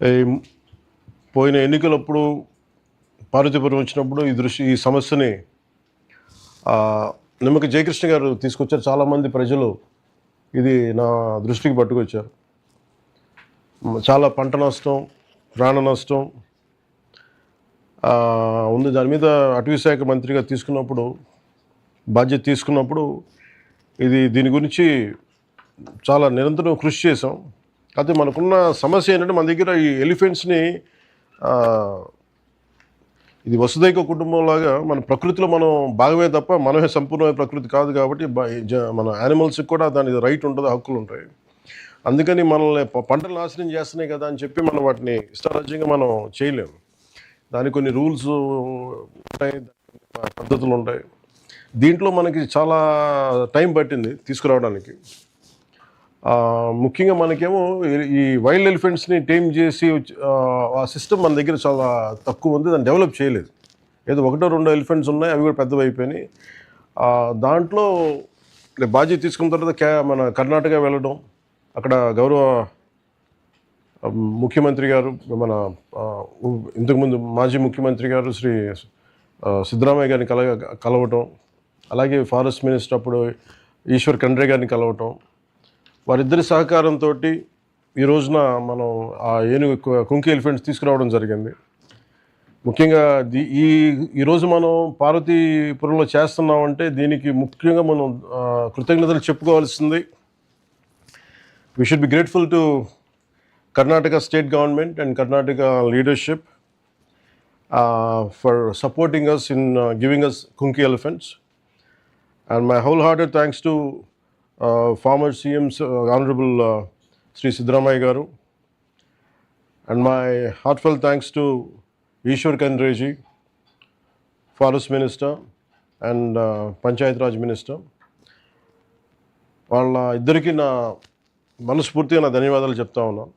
ఈ పోయిన ఎన్నికలప్పుడు పార్వతీపురం వచ్చినప్పుడు ఈ సమస్యని నిమ్మకి జయకృష్ణ గారు తీసుకొచ్చారు. చాలామంది ప్రజలు ఇది నా దృష్టికి పట్టుకొచ్చారు. చాలా పంట నష్టం, ప్రాణ నష్టం ఉంది. దాని మీద అటవీ శాఖ మంత్రిగా బాధ్యత తీసుకున్నప్పుడు దీని గురించి చాలా నిరంతరం కృషి చేసాం. అయితే మనకున్న సమస్య ఏంటంటే మన దగ్గర ఈ ఎలిఫెంట్స్ని ఇది వసుదైక కుటుంబంలాగా మన ప్రకృతిలో మనం భాగమే తప్ప మనమే సంపూర్ణమైన ప్రకృతి కాదు. కాబట్టి మన యానిమల్స్కి కూడా దాని రైట్ ఉంటుంది, హక్కులు ఉంటాయి. అందుకని మనల్ని పంటలు నాశనం చేస్తున్నాయి కదా అని చెప్పి మనం వాటిని ఇష్టారాజ్యంగా మనం చేయలేము. దానికి కొన్ని రూల్స్ ఉంటాయి, పద్ధతులు ఉంటాయి. దీంట్లో మనకి చాలా టైం పట్టింది తీసుకురావడానికి. ముఖ్యంగా మనకేమో ఈ వైల్డ్ ఎలిఫెంట్స్ని టేమ్ చేసి ఆ సిస్టమ్ మన దగ్గర చాలా తక్కువ ఉంది. దాన్ని డెవలప్ చేయలేదు. ఏదో 1-2 ఎలిఫెంట్స్ ఉన్నాయి, అవి కూడా పెద్దవి అయిపోయినాయి. దాంట్లో బాధ్యత తీసుకున్న తర్వాత మన కర్ణాటక వెళ్ళడం, అక్కడ గౌరవ ముఖ్యమంత్రి గారు, మన ఇంతకుముందు మాజీ ముఖ్యమంత్రి గారు శ్రీ సిద్ధరామయ్య గారిని కలవటం, అలాగే ఫారెస్ట్ మినిస్టర్ అప్పుడు ఈశ్వర్ ఖండ్రే గారిని కలవటం, వారిద్దరి సహకారంతో ఈ రోజున మనం ఆ ఏనుగు కుంకి ఎలిఫెంట్స్ తీసుకురావడం జరిగింది. ముఖ్యంగా ఈరోజు మనం పార్వతీపురంలో చేస్తున్నామంటే దీనికి ముఖ్యంగా మనం కృతజ్ఞతలు చెప్పుకోవాల్సింది. We should be grateful to Karnataka state government and Karnataka leadership for supporting us in giving us Kunki elephants. And my wholehearted thanks to former CM's Honorable Sri Siddaramaiah Garu. And my heartfelt thanks to Ishwar Khandre ji, Forest Minister and Panchayat Raj Minister. వాళ్ళ ఇద్దరికి నా మనస్ఫూర్తిగా ధన్యవాదాలు చెప్తా ఉన్నాను.